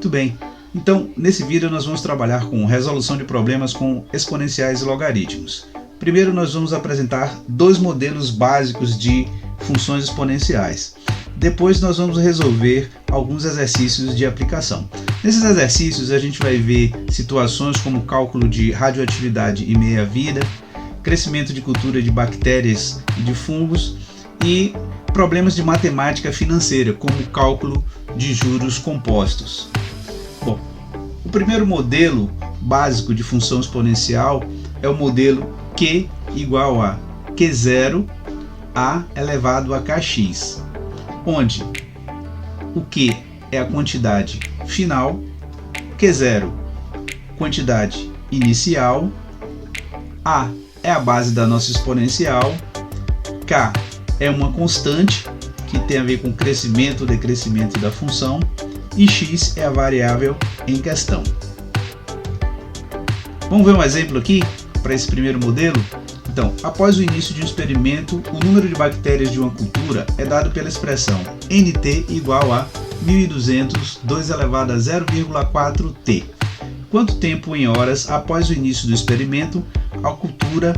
Muito bem, então nesse vídeo nós vamos trabalhar com resolução de problemas com exponenciais e logaritmos. Primeiro nós vamos apresentar dois modelos básicos de funções exponenciais. Depois nós vamos resolver alguns exercícios de aplicação. Nesses exercícios a gente vai ver situações como cálculo de radioatividade e meia-vida, crescimento de cultura de bactérias e de fungos e problemas de matemática financeira, como cálculo de juros compostos. Bom, o primeiro modelo básico de função exponencial é o modelo Q igual a Q0 a elevado a kx, onde o Q é a quantidade final, Q0 quantidade inicial, A é a base da nossa exponencial, K é uma constante que tem a ver com crescimento ou decrescimento da função e x é a variável em questão. Vamos ver um exemplo aqui para esse primeiro modelo? Então, após o início de um experimento, o número de bactérias de uma cultura é dado pela expressão nt igual a 1200 2 elevado a 0,4t. Quanto tempo em horas após o início do experimento a cultura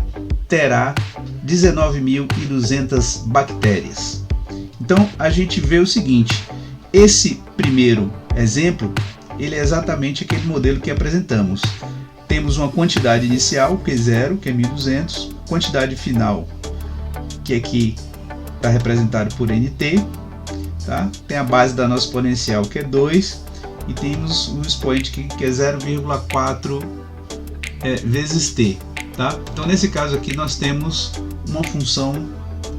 terá 19.200 bactérias? Então a gente vê o seguinte, esse primeiro exemplo ele é exatamente aquele modelo que apresentamos. Temos uma quantidade inicial, Q0, que é 1200, quantidade final, que aqui está representado por nt, tá? Tem a base da nossa exponencial, que é 2, e temos o expoente que é 0,4 vezes t. Tá? Então nesse caso aqui nós temos uma função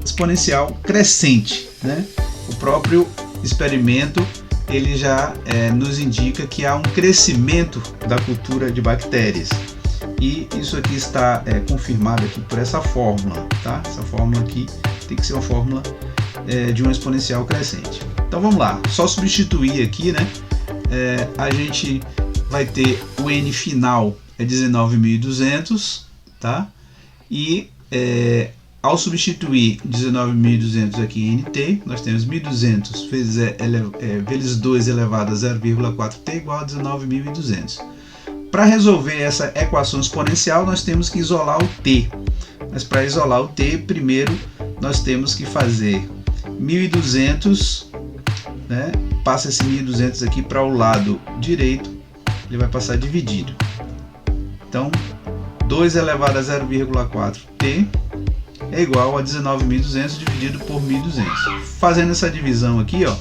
exponencial crescente, né? O próprio experimento ele já nos indica que há um crescimento da cultura de bactérias, e isso aqui está confirmado aqui por essa fórmula, tá? Essa fórmula aqui tem que ser uma fórmula de uma exponencial crescente. Então vamos lá, só substituir aqui, né? A gente vai ter o n final é 19.200, tá? E ao substituir 19.200 aqui em nt, nós temos 1.200 vezes 2 elevado a 0,4t igual a 19.200. Para resolver essa equação exponencial, nós temos que isolar o t. Mas para isolar o t, primeiro nós temos que fazer 1.200, né? Passa esse 1.200 aqui para o lado direito, ele vai passar dividido. Então, 2 elevado a 0,4t é igual a 19.200 dividido por 1.200. Fazendo essa divisão aqui, ó,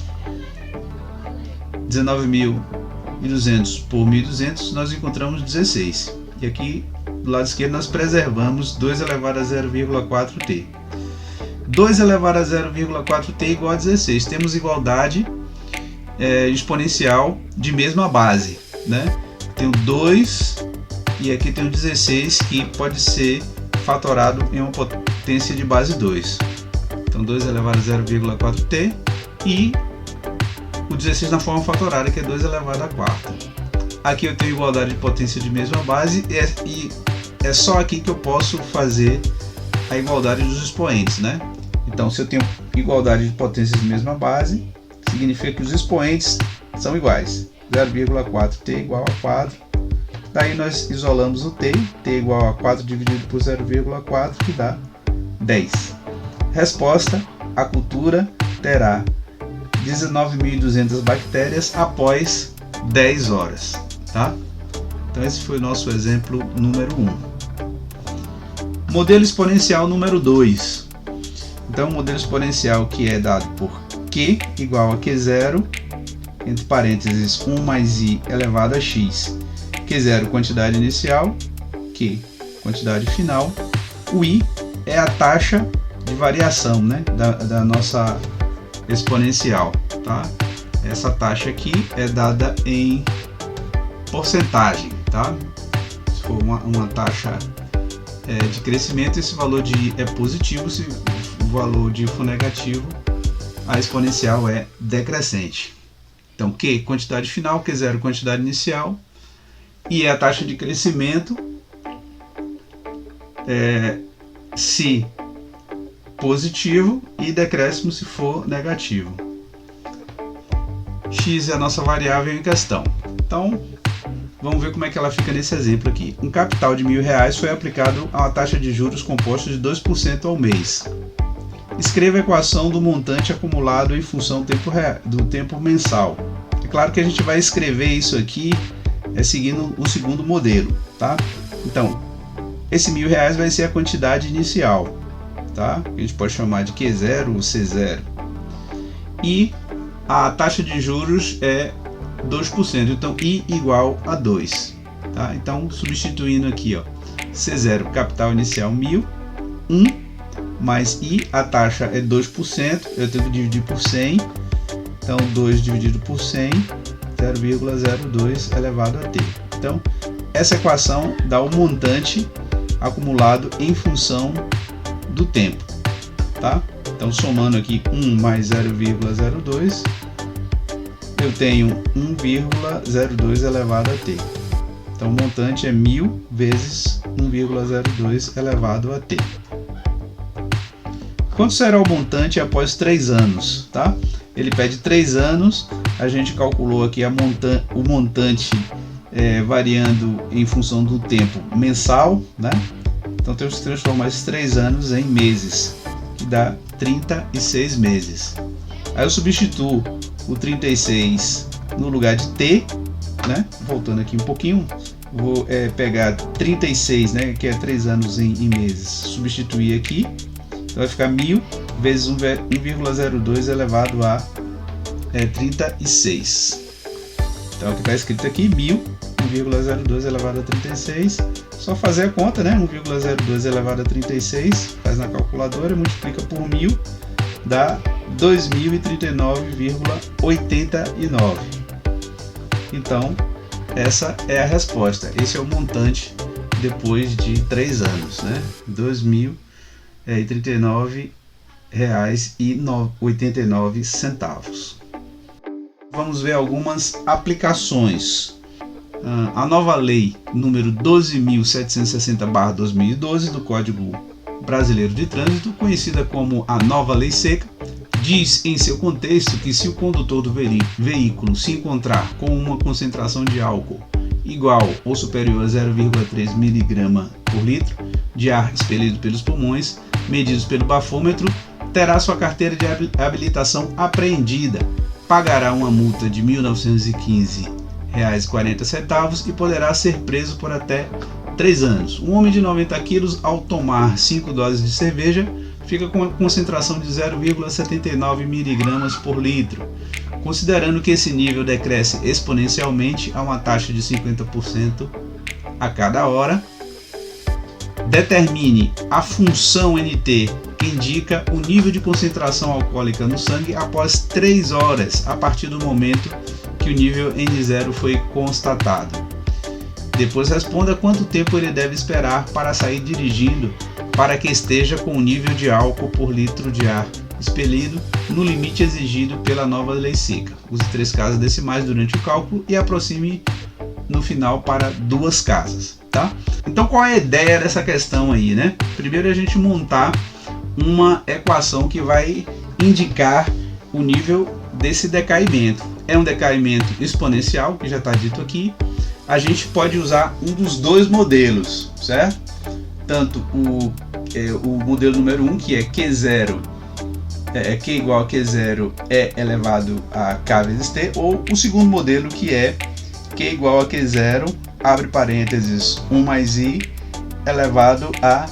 19.200 por 1.200, nós encontramos 16. E aqui, do lado esquerdo, nós preservamos 2 elevado a 0,4t. 2 elevado a 0,4t é igual a 16. Temos igualdade exponencial de mesma base, né? Tem o 2 e aqui tem o 16, que pode ser fatorado em uma potência de base 2. Então 2 elevado a 0,4t e o 16 na forma fatorada, que é 2 elevado a quarta. Aqui eu tenho igualdade de potência de mesma base e é só aqui que eu posso fazer a igualdade dos expoentes, né? Então se eu tenho igualdade de potências de mesma base, significa que os expoentes são iguais. 0,4t igual a 4. Daí nós isolamos o t igual a 4 dividido por 0,4, que dá 10. Resposta, a cultura terá 19.200 bactérias após 10 horas. Tá? Então esse foi o nosso exemplo número 1. Modelo exponencial número 2. Então o modelo exponencial que é dado por Q igual a Q0, entre parênteses 1 mais i elevado a x. Q0 quantidade inicial, Q quantidade final, o i é a taxa de variação, né, da nossa exponencial, tá? Essa taxa aqui é dada em porcentagem, tá? Se for uma taxa de crescimento, esse valor de i é positivo, se o valor de i for negativo, a exponencial é decrescente. Então Q quantidade final, Q0 quantidade inicial, e a taxa de crescimento se positivo e decréscimo se for negativo. X é a nossa variável em questão. Então, vamos ver como é que ela fica nesse exemplo aqui. Um capital de R$1.000 foi aplicado a uma taxa de juros composta de 2% ao mês. Escreva a equação do montante acumulado em função do tempo mensal. É claro que a gente vai escrever isso aqui seguindo o segundo modelo, tá? Então, esse R$1.000 vai ser a quantidade inicial, tá? A gente pode chamar de Q0 ou C0. E a taxa de juros é 2%, então I igual a 2, tá? Então, substituindo aqui, ó, C0, capital inicial 1.000, 1 mais I, a taxa é 2%, eu tenho que dividir por 100, então 2 dividido por 100, 0,02 elevado a t. Então, essa equação dá o montante acumulado em função do tempo, tá? Então, somando aqui 1 mais 0,02, eu tenho 1,02 elevado a t. Então, o montante é 1.000 vezes 1,02 elevado a t. Quanto será o montante após 3 anos? Tá? Ele pede 3 anos, a gente calculou aqui o montante variando em função do tempo mensal, né? Então temos que transformar esses 3 anos em meses, que dá 36 meses. Aí eu substituo o 36 no lugar de t, né? Voltando aqui um pouquinho, vou pegar 36, né? Que é 3 anos em meses, substituir aqui, então vai ficar 1.000 vezes 1,02 elevado a 36. Então o que está escrito aqui, 1.000, 1,02 elevado a 36, só fazer a conta, né? 1,02 elevado a 36, faz na calculadora, multiplica por 1.000, dá 2.039,89. Então, essa é a resposta. Esse é o montante depois de 3 anos, né? R$2.039,89. Vamos ver algumas aplicações. A nova lei número 12.760/2012 do Código Brasileiro de Trânsito, conhecida como a Nova Lei Seca, diz em seu contexto que se o condutor do veículo se encontrar com uma concentração de álcool igual ou superior a 0,3 mg por litro de ar expelido pelos pulmões, medidos pelo bafômetro, terá sua carteira de habilitação apreendida, pagará uma multa de R$ 1.915,40 e poderá ser preso por até 3 anos. Um homem de 90 quilos, ao tomar 5 doses de cerveja, fica com uma concentração de 0,79 mg por litro. Considerando que esse nível decresce exponencialmente a uma taxa de 50% a cada hora, determine a função NT que indica o nível de concentração alcoólica no sangue após 3 horas a partir do momento que o nível N0 foi constatado. Depois responda quanto tempo ele deve esperar para sair dirigindo para que esteja com o nível de álcool por litro de ar expelido no limite exigido pela nova lei seca. Use 3 casas decimais durante o cálculo e aproxime no final para 2 casas, tá? Então qual é a ideia dessa questão aí, né? Primeiro a gente montar uma equação que vai indicar o nível desse decaimento. É um decaimento exponencial, que já está dito aqui. A gente pode usar um dos 2 modelos, certo? Tanto o modelo número 1, que é Q0, Q igual a Q0 elevado a K vezes T, ou o segundo modelo, que é Q igual a Q0, abre parênteses, 1 mais I elevado a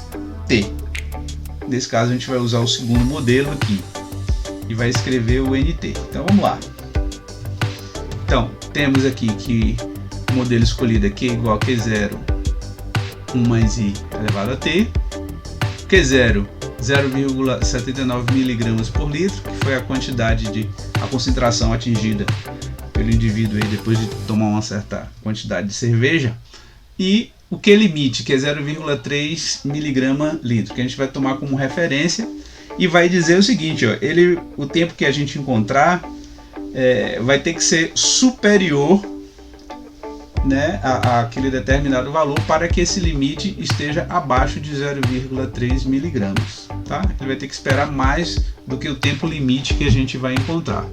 T. Nesse caso a gente vai usar o segundo modelo aqui e vai escrever o NT. Então vamos lá. Então temos aqui que o modelo escolhido é Q igual a Q0, 1 mais I elevado a T. Q0, 0,79 mg por litro, que foi a concentração atingida pelo indivíduo aí depois de tomar uma certa quantidade de cerveja. E o Q limite, que é 0,3 mg litro, que a gente vai tomar como referência e vai dizer o seguinte, ó, o tempo que a gente encontrar vai ter que ser superior, né, a aquele determinado valor para que esse limite esteja abaixo de 0,3 mg, tá? Ele vai ter que esperar mais do que o tempo limite que a gente vai encontrar.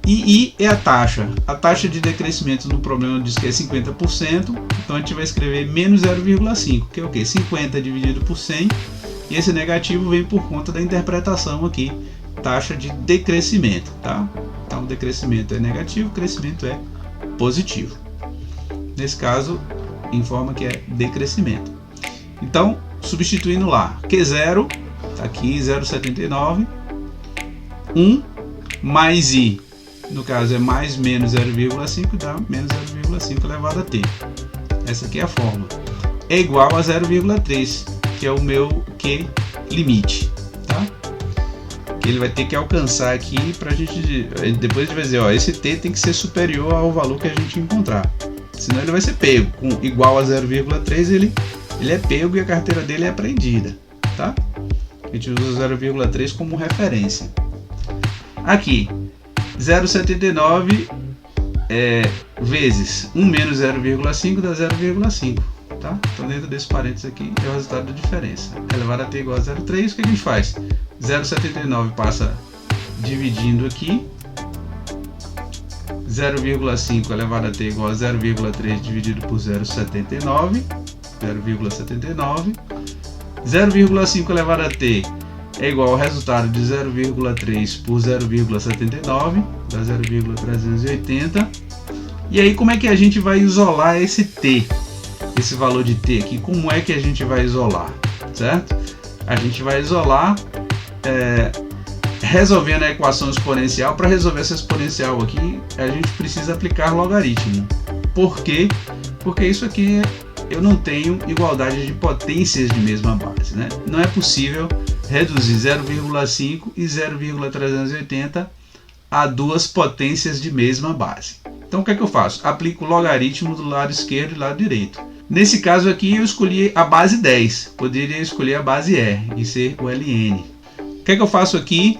E I é a taxa. A taxa de decrescimento no problema diz que é 50%, então a gente vai escrever menos 0,5, que é o quê? 50 dividido por 100, e esse negativo vem por conta da interpretação aqui, taxa de decrescimento, tá? Então, decrescimento é negativo, crescimento é positivo. Nesse caso, informa que é decrescimento. Então, substituindo lá, Q0, tá aqui 0,79, 1 mais I, no caso é mais menos 0,5, dá menos 0,5 elevado a T. Essa aqui é a fórmula. É igual a 0,3, que é o meu Q limite, tá? Que ele vai ter que alcançar aqui para a gente, depois a gente vai dizer, ó, esse T tem que ser superior ao valor que a gente encontrar, senão ele vai ser pego. Com igual a 0,3 ele é pego e a carteira dele é apreendida, tá? A gente usa 0,3 como referência. Aqui 0,79 vezes 1 menos 0,5 dá 0,5, tá? Então dentro desse parênteses aqui é o resultado da diferença. Elevado a T igual a 0,3, o que a gente faz? 0,79 passa dividindo aqui, 0,5 elevado a T igual a 0,3 dividido por 0,79, 0,5 elevado a T é igual ao resultado de 0,3 por 0,79, dá 0,380. E aí como é que a gente vai isolar esse T, esse valor de T aqui? Como é que a gente vai isolar, certo? A gente vai isolar resolvendo a equação exponencial. Para resolver essa exponencial aqui, a gente precisa aplicar logaritmo. Por quê? Porque isso aqui eu não tenho igualdade de potências de mesma base, né? Não é possível reduzir 0,5 e 0,380 a duas potências de mesma base. Então o que é que eu faço? Aplico o logaritmo do lado esquerdo e do lado direito. Nesse caso aqui eu escolhi a base 10, poderia escolher a base E e ser o ln. O que é que eu faço aqui?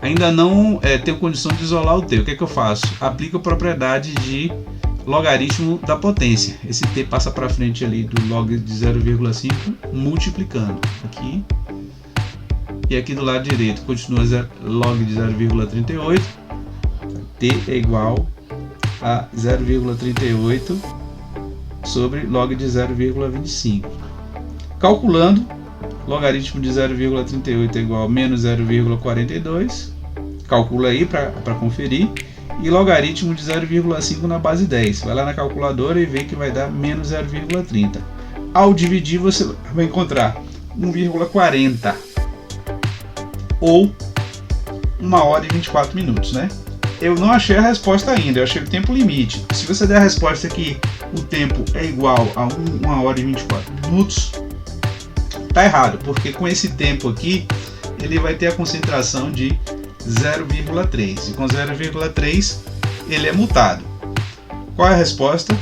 Ainda não tenho condição de isolar o T. O que é que eu faço? Aplico a propriedade de logaritmo da potência. Esse T passa para frente ali do log de 0,5 multiplicando aqui. E aqui do lado direito continua log de 0,38. T é igual a 0,38 sobre log de 0,25. Calculando, logaritmo de 0,38 é igual a menos 0,42. Calcula aí para conferir. E logaritmo de 0,5 na base 10. Vai lá na calculadora e vê que vai dar menos 0,30. Ao dividir, você vai encontrar 1,40 ou 1 hora e 24 minutos, né? Eu não achei a resposta ainda, eu achei o tempo limite. Se você der a resposta que o tempo é igual a 1 hora e 24 minutos, tá errado, porque com esse tempo aqui, ele vai ter a concentração de 0,3 e com 0,3 ele é multado. Qual é a resposta?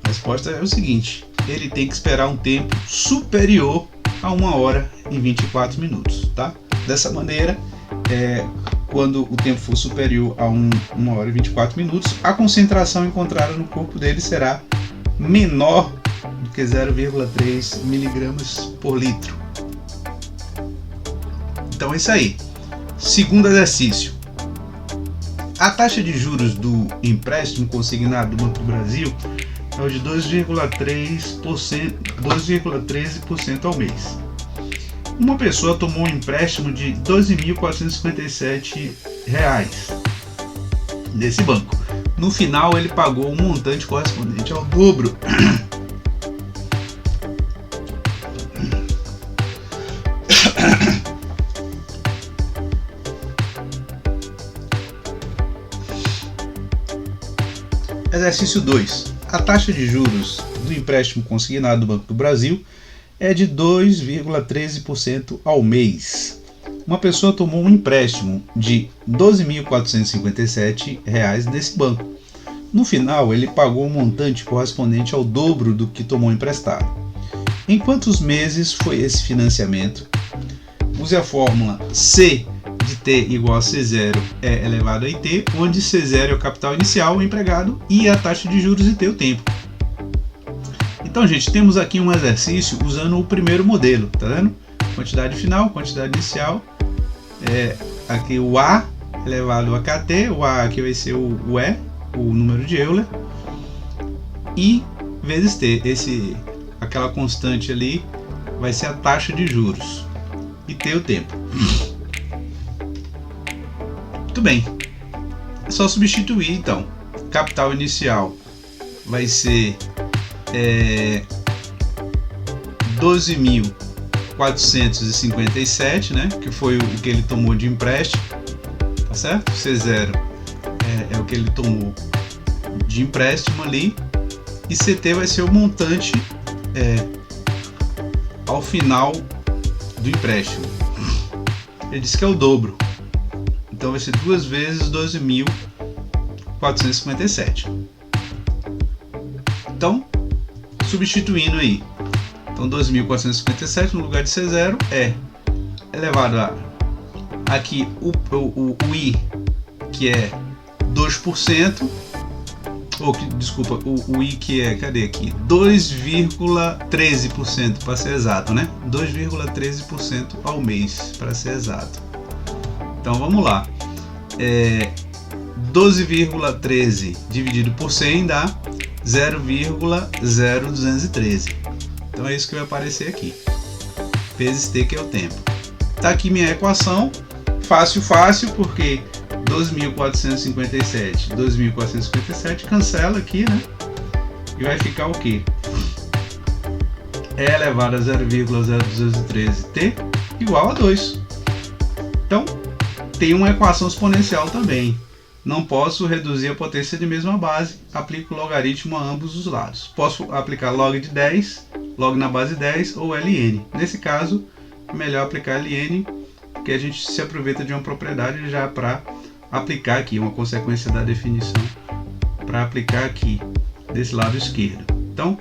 A resposta é o seguinte: ele tem que esperar um tempo superior a 1 hora e 24 minutos, tá? Dessa maneira, quando o tempo for superior a 1 hora e 24 minutos, a concentração encontrada no corpo dele será menor do que 0,3 miligramas por litro. Então é isso aí. Segundo exercício. A taxa de juros do empréstimo consignado do Banco do Brasil é o de 2,13% ao mês. Uma pessoa tomou um empréstimo de R$ 12.457 desse banco. No final, ele pagou um montante correspondente ao dobro Exercício 2. A taxa de juros do empréstimo consignado do Banco do Brasil é de 2,13% ao mês. Uma pessoa tomou um empréstimo de R$ 12.457 nesse banco. No final, ele pagou um montante correspondente ao dobro do que tomou emprestado. Em quantos meses foi esse financiamento? Use a fórmula C de T igual a C0 é elevado a IT, onde C0 é o capital inicial, o empregado, e a taxa de juros e T o tempo. Então, gente, temos aqui um exercício usando o primeiro modelo, tá vendo? Quantidade final, quantidade inicial, aqui o A elevado a kt, o a aqui vai ser o E, o número de Euler, e vezes t, aquela constante ali vai ser a taxa de juros, e t o tempo. Muito bem, é só substituir então. Capital inicial vai ser 12.457, né, que foi o que ele tomou de empréstimo, tá certo? C0 é o que ele tomou de empréstimo ali, e CT vai ser o montante ao final do empréstimo. Ele disse que é o dobro, então vai ser 2 vezes 12.457. Então, substituindo aí, então 12.457 no lugar de C0 é elevado a aqui o I, que é 2%, desculpa, o I que é, cadê aqui? 2,13% para ser exato, né? 2,13% ao mês, para ser exato. Então vamos lá. 12,13 dividido por 100 dá 0,0213. Então é isso que vai aparecer aqui. Vezes t, que é o tempo. Tá aqui minha equação. Fácil, porque 12.457 cancela aqui, né? E vai ficar o quê? E elevado a 0,0213t igual a 2. Então, tem uma equação exponencial também. Não posso reduzir a potência de mesma base. Aplico logaritmo a ambos os lados. Posso aplicar log de 10, log na base 10 ou ln. Nesse caso, é melhor aplicar ln, porque a gente se aproveita de uma propriedade já para aplicar aqui, uma consequência da definição, para aplicar aqui desse lado esquerdo. Então,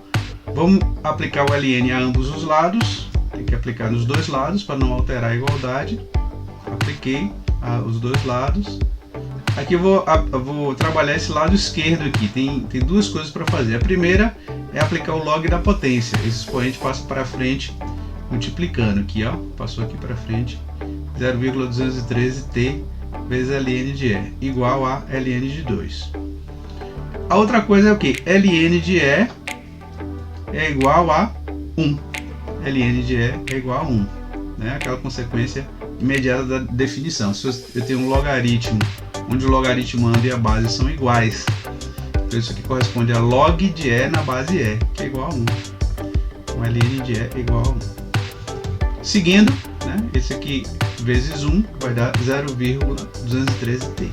vamos aplicar o ln a ambos os lados. Tem que aplicar nos dois lados para não alterar a igualdade. Apliquei os dois lados. Aqui eu vou trabalhar esse lado esquerdo aqui. Tem duas coisas para fazer. A primeira é aplicar o log da potência. Esse expoente passa para frente multiplicando aqui, ó. Passou aqui para frente. 0,213t vezes ln de E igual a ln de 2. A outra coisa é o que? Ln de E é igual a 1. Ln de E é igual a 1. Né? Aquela consequência imediata da definição. Se eu tenho um logaritmo onde o logaritmo e a base são iguais, então isso aqui corresponde a log de E na base E, que é igual a 1. Então ln de E é igual a 1. Seguindo, né, esse aqui vezes 1 vai dar 0,213t.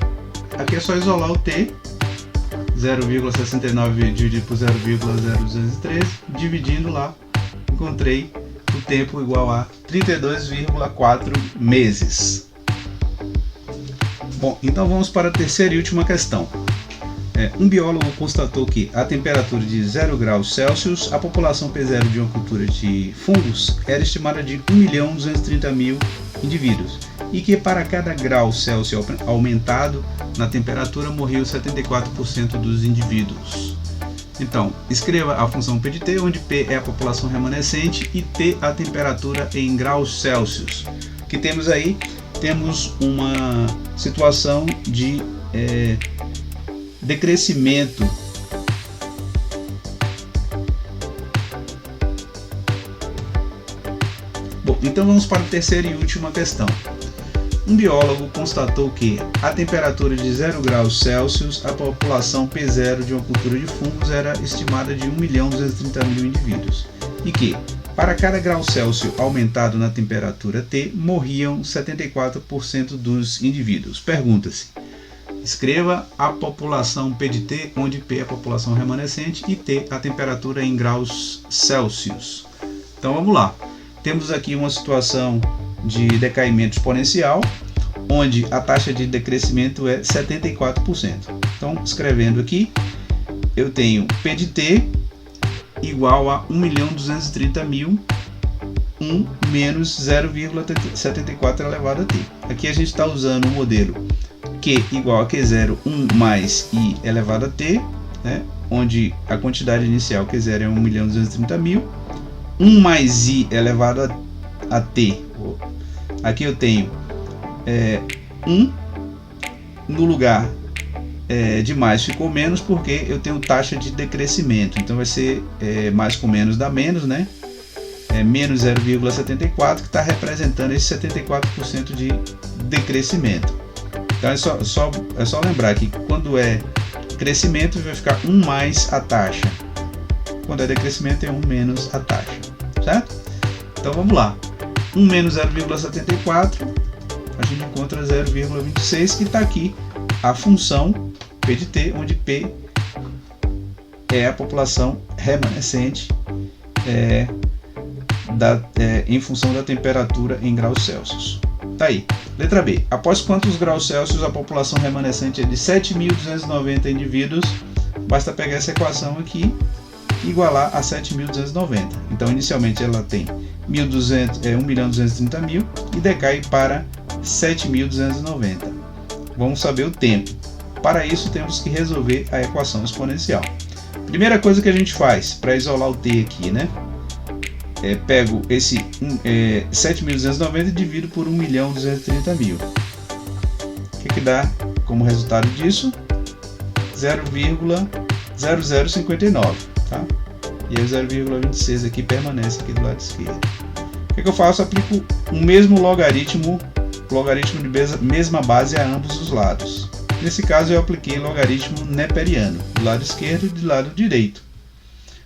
Aqui é só isolar o t, 0,69 dividido por 0,0213, dividindo lá, encontrei o tempo igual a 32,4 meses. Bom, então vamos para a terceira e última questão. Um biólogo constatou que a temperatura de 0 graus Celsius, a população P0 de uma cultura de fungos era estimada de 1.230.000 indivíduos, e que para cada grau Celsius aumentado na temperatura morriam 74% dos indivíduos. Então, escreva a função P de t, onde P é a população remanescente e T a temperatura em graus Celsius. O que temos aí? Temos uma situação de decrescimento Bom, então vamos para a terceira e última questão. Um biólogo constatou que a temperatura de 0 graus Celsius, a população P0 de uma cultura de fungos era estimada de 1.230.000 indivíduos, e que, para cada grau Celsius aumentado na temperatura T, morriam 74% dos indivíduos. Pergunta-se: escreva a população P de T, onde P é a população remanescente e T a temperatura em graus Celsius. Então vamos lá. Temos aqui uma situação de decaimento exponencial, onde a taxa de decrescimento é 74%. Então, escrevendo aqui, eu tenho P de T igual a 1.230.000, 1 menos 0,74 elevado a T. Aqui a gente está usando o modelo Q igual a Q0, 1 mais I elevado a T, né? Onde a quantidade inicial Q0 é 1.230.000, 1 mais I elevado a T. Aqui eu tenho 1 no lugar de mais ficou menos, porque eu tenho taxa de decrescimento. Então vai ser mais com menos dá menos, né? Menos 0,74, que está representando esse 74% de decrescimento. Então é só lembrar que quando é crescimento vai ficar 1 mais a taxa. Quando é decrescimento é 1 menos a taxa, certo? Então vamos lá. 1 menos 0,74, a gente encontra 0,26, que está aqui a função P de T, onde P é a população remanescente em função da temperatura em graus Celsius. Tá aí. Letra B. Após quantos graus Celsius a população remanescente é de 7.290 indivíduos? Basta pegar essa equação aqui e igualar a 7.290. Então, inicialmente ela tem 1.230.000 e decai para 7.290. Vamos saber o tempo. Para isso, temos que resolver a equação exponencial. Primeira coisa que a gente faz para isolar o T aqui, né? Pego esse 7.290 e divido por 1.230.000. O que dá como resultado disso? 0,0059, tá? E o 0,26 aqui permanece aqui do lado esquerdo. O que eu faço? Aplico o mesmo logaritmo de mesma base a ambos os lados. Nesse caso eu apliquei logaritmo neperiano, do lado esquerdo e do lado direito.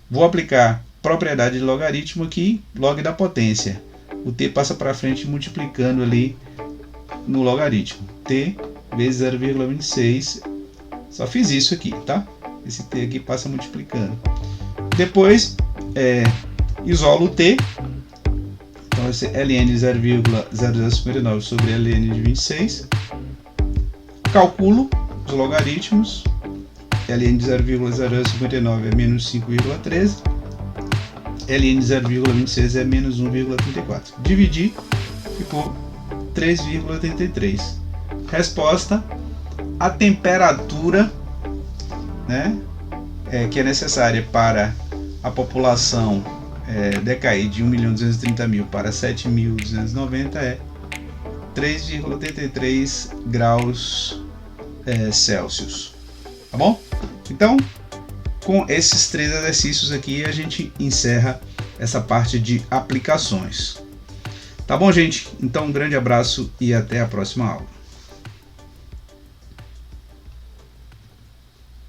Vou aplicar propriedade de logaritmo aqui, log da potência. O t passa para frente multiplicando ali no logaritmo. T vezes 0,26. Só fiz isso aqui, tá? Esse t aqui passa multiplicando. Depois isolo o t. Então vai ser ln de 0,0059 sobre ln de 26. Calculo os logaritmos. ln de 0,0059 é menos 5,13. ln de 0,26 é menos 1,34. Dividir, ficou 3,83. Resposta: a temperatura, né, que é necessária para a população decair de 1.230.000 para 7.290 é 3,83 graus Celsius. Tá bom? Então, com esses 3 exercícios aqui, a gente encerra essa parte de aplicações. Tá bom, gente? Então, um grande abraço e até a próxima aula.